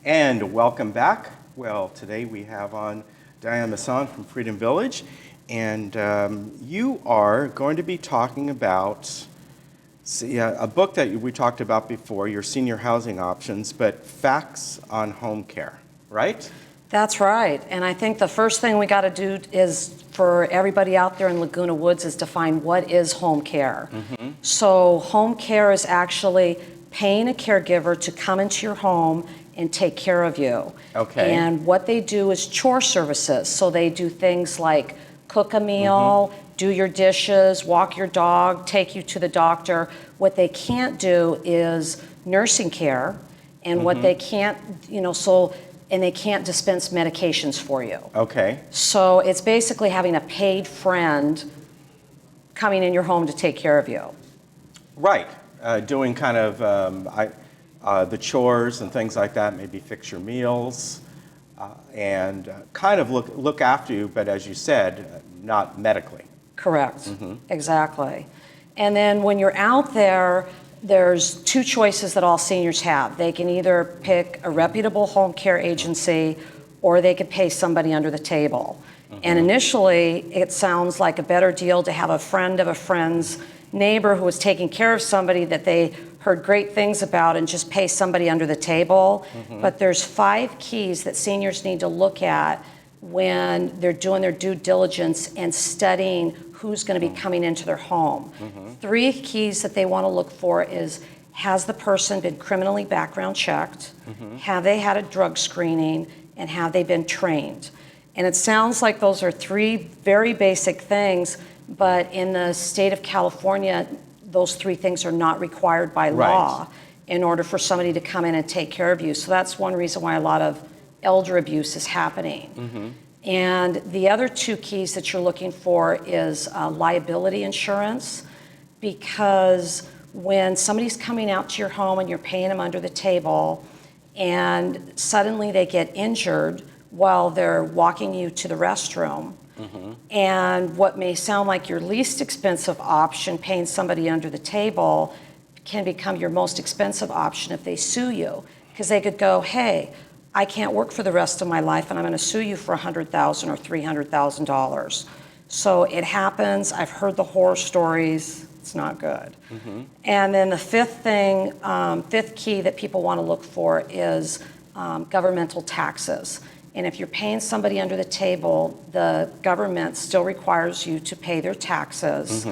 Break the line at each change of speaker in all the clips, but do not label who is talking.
And welcome back. Well, today we have on Diane Masson from Freedom Village, and you are going to be talking about a book that we talked about before, your senior housing options, but facts on home care, right?
That's right. And I think the first thing we got to do is, for everybody out there in Laguna Woods, is define what is home care. Mm-hmm. So home care is actually paying a caregiver to come into your home and take care of you.
Okay.
And what they do is chore services. So they do things like cook a meal, do your dishes, walk your dog, take you to the doctor. What they can't do is nursing care, and what they can't, and they can't dispense medications for you.
Okay.
So it's basically having a paid friend coming in your home to take care of you.
Right. Doing kind of the chores and things like that, maybe fix your meals, and kind of look after you, but as you said, not medically.
Correct. Exactly. And then when you're out there, there's two choices that all seniors have. They can either pick a reputable home care agency, or they could pay somebody under the table. And initially, it sounds like a better deal to have a friend of a friend's neighbor who was taking care of somebody that they heard great things about and just pay somebody under the table. But there's 5 keys that seniors need to look at when they're doing their due diligence and studying who's going to be coming into their home. 3 keys that they want to look for is, has the person been criminally background checked? Have they had a drug screening? And have they been trained? And it sounds like those are 3 very basic things, but in the state of California, those 3 things are not required by law in order for somebody to come in and take care of you. So that's one reason why a lot of elder abuse is happening. And the other 2 keys that you're looking for is liability insurance, because when somebody's coming out to your home and you're paying them under the table and suddenly they get injured while they're walking you to the restroom, and what may sound like your least expensive option, paying somebody under the table, can become your most expensive option if they sue you, because they could go, hey, I can't work for the rest of my life and I'm going to sue you for $100,000 or $300,000. So it happens. I've heard the horror stories. It's not good. And then the 5th key that people want to look for is governmental taxes. And if you're paying somebody under the table, the government still requires you to pay their taxes.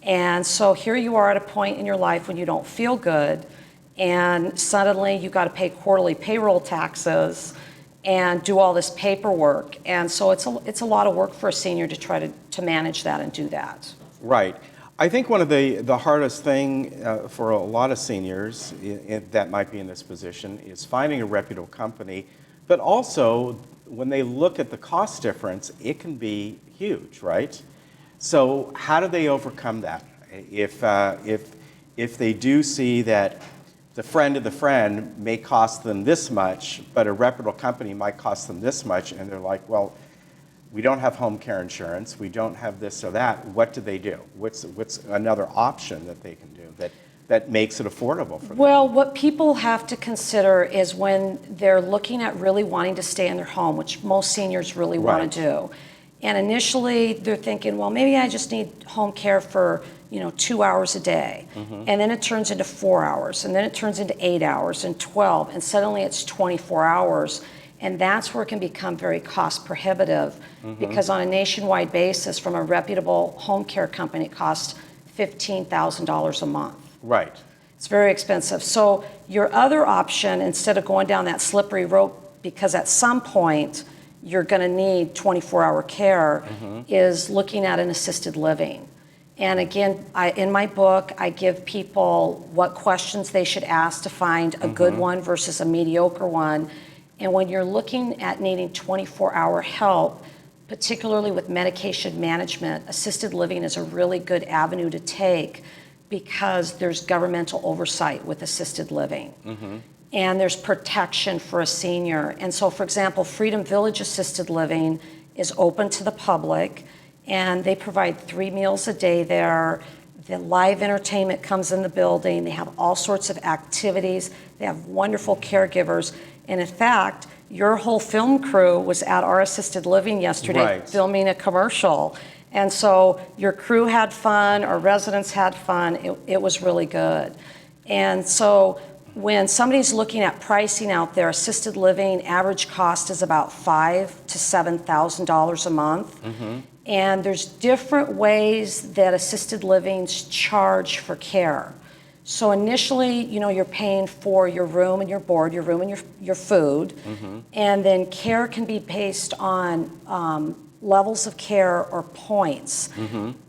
And so here you are at a point in your life when you don't feel good, and suddenly you got to pay quarterly payroll taxes and do all this paperwork. And so it's a lot of work for a senior to try to manage that and do that.
Right. I think one of the hardest thing for a lot of seniors that might be in this position is finding a reputable company, but also when they look at the cost difference, it can be huge, right? So how do they overcome that? If they do see that the friend of the friend may cost them this much, but a reputable company might cost them this much, and they're like, well, we don't have home care insurance, we don't have this or that, what do they do? What's another option that they can do that makes it affordable for them?
Well, what people have to consider is when they're looking at really wanting to stay in their home, which most seniors really want to do. And initially they're thinking, well, maybe I just need home care for 2 hours a day. And then it turns into 4 hours, and then it turns into 8 hours and 12, and suddenly it's 24 hours. And that's where it can become very cost prohibitive, because on a nationwide basis, from a reputable home care company, it costs $15,000 a month.
Right.
It's very expensive. So your other option, instead of going down that slippery rope, because at some point you're going to need 24-hour care, is looking at an assisted living. And again, in my book, I give people what questions they should ask to find a good one versus a mediocre one. And when you're looking at needing 24-hour help, particularly with medication management, assisted living is a really good avenue to take, because there's governmental oversight with assisted living. And there's protection for a senior. And so, for example, Freedom Village Assisted Living is open to the public, and they provide 3 meals a day there. The live entertainment comes in the building. They have all sorts of activities. They have wonderful caregivers. And in fact, your whole film crew was at our assisted living yesterday filming a commercial. And so your crew had fun, our residents had fun. It was really good. And so when somebody's looking at pricing out there, assisted living average cost is about $5,000 to $7,000 a month. And there's different ways that assisted livings charge for care. So initially, you're paying for your room and your board, your room and your food, and then care can be based on levels of care or points.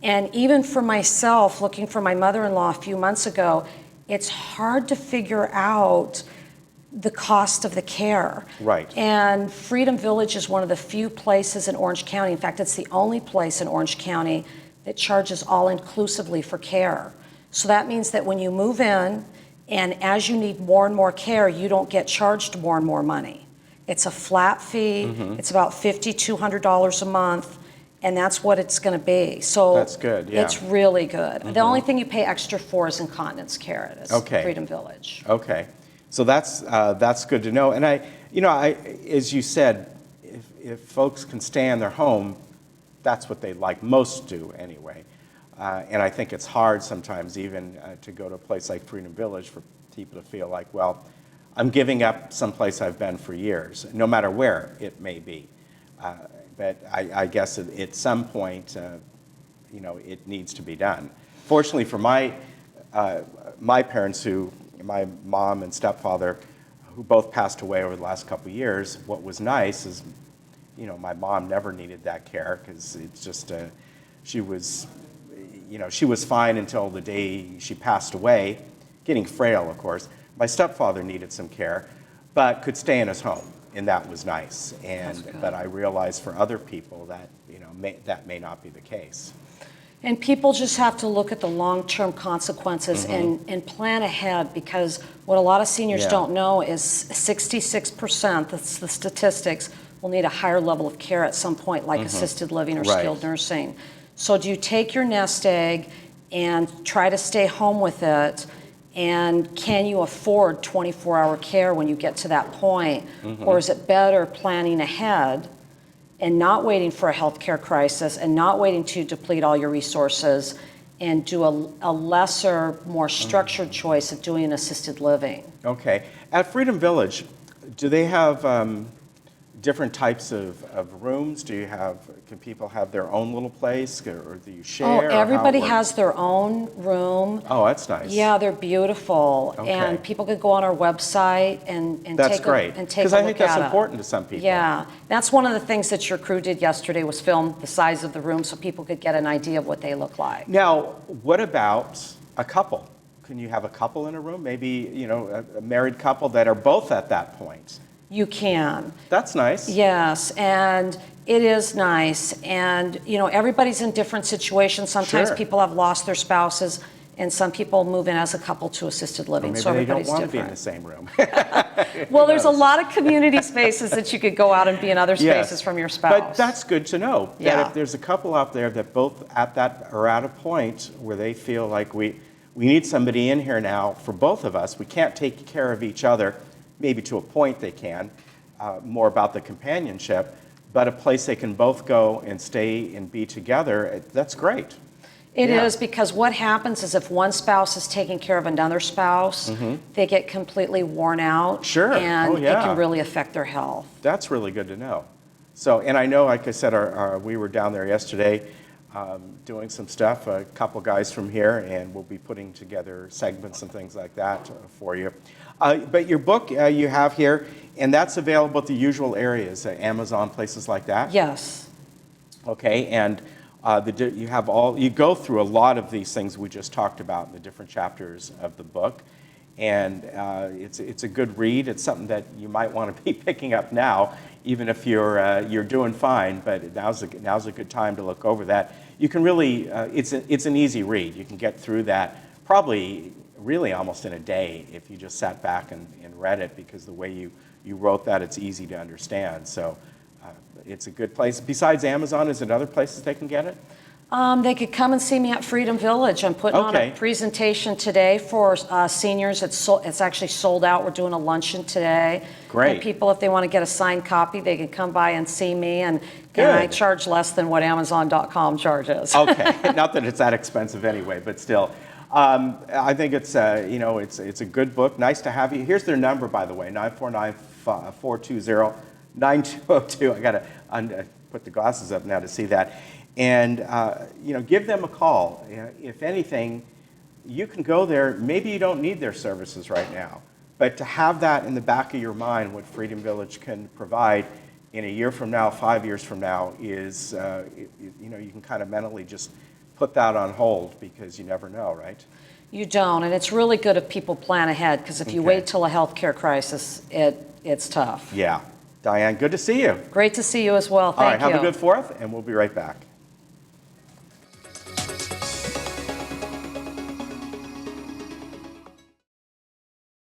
And even for myself, looking for my mother-in-law a few months ago, it's hard to figure out the cost of the care.
Right.
And Freedom Village is one of the few places in Orange County, in fact, it's the only place in Orange County that charges all-inclusively for care. So that means that when you move in, and as you need more and more care, you don't get charged more and more money. It's a flat fee, it's about $5,200 a month, and that's what it's gonna be. So
that's good, yeah.
It's really good. The only thing you pay extra for is incontinence care at Freedom Village.
Okay. So that's good to know. And as you said, if folks can stay in their home, that's what they like most do anyway. And I think it's hard sometimes even to go to a place like Freedom Village for people to feel like, well, I'm giving up someplace I've been for years, no matter where it may be. But I guess at some point, it needs to be done. Fortunately for my parents, my mom and stepfather, who both passed away over the last couple of years, what was nice is, my mom never needed that care because it's just, she was fine until the day she passed away, getting frail, of course. My stepfather needed some care, but could stay in his home, and that was nice. But I realized for other people that, that may not be the case.
And people just have to look at the long-term consequences and plan ahead, because what a lot of seniors don't know is 66%, that's the statistics, will need a higher level of care at some point, like assisted living or skilled nursing. So do you take your nest egg and try to stay home with it, and can you afford 24-hour care when you get to that point? Or is it better planning ahead and not waiting for a healthcare crisis and not waiting to deplete all your resources and do a lesser, more structured choice of doing assisted living?
Okay. At Freedom Village, do they have different types of rooms? Can people have their own little place, or do you share?
Oh, everybody has their own room.
Oh, that's nice.
Yeah, they're beautiful.
Okay.
And people could go on our website and
that's
take
great.
a look at it.
Because I think that's important to some people.
Yeah, that's one of the things that your crew did yesterday, was film the size of the room so people could get an idea of what they look like.
Now, what about a couple? Can you have a couple in a room? Maybe, a married couple that are both at that point.
You can.
That's nice.
Yes, and it is nice. And, everybody's in different situations. Sometimes people have lost their spouses, and some people move in as a couple to assisted living.
Or maybe
so
they
everybody's
don't want
different.
to be in the same room.
Well, there's a lot of community spaces that you could go out and be in other spaces from your spouse.
But that's good to know, that if there's a couple out there that both are at a point where they feel like we need somebody in here now for both of us, we can't take care of each other. Maybe to a point they can, more about the companionship, but a place they can both go and stay and be together, that's great.
It is, because what happens is if one spouse is taking care of another spouse, they get completely worn out.
Sure.
And it can really affect their health.
That's really good to know. So, and I know, like I said, we were down there yesterday doing some stuff, a couple guys from here, and we'll be putting together segments and things like that for you. But your book you have here, and that's available at the usual areas, Amazon, places like that?
Yes.
Okay, and you go through a lot of these things we just talked about in the different chapters of the book, and it's a good read. It's something that you might want to be picking up now, even if you're doing fine, but now's a good time to look over that. You can really, it's an easy read. You can get through that probably really almost in a day if you just sat back and read it, because the way you wrote that, it's easy to understand. So it's a good place. Besides Amazon, is it other places they can get it?
They could come and see me at Freedom Village. I'm putting on
Okay.
a presentation today for seniors. It's actually sold out. We're doing a luncheon today.
Great.
And people, if they want to get a signed copy, they can come by and see me. And I
Good.
charge less than what Amazon.com charges.
Okay, not that it's that expensive anyway, but still. I think it's, it's a good book. Nice to have you. Here's their number, by the way, 949-420-9202. I got to put the glasses up now to see that. And, give them a call. If anything, you can go there. Maybe you don't need their services right now. But to have that in the back of your mind, what Freedom Village can provide in a year from now, 5 years from now, is, you can kind of mentally just put that on hold because you never know, right?
You don't, and it's really good if people plan ahead, because if you
Okay.
wait till a healthcare crisis, it's tough.
Yeah. Diane, good to see you.
Great to see you as well.
All right,
Thank you.
have a good 4th, and we'll be right back.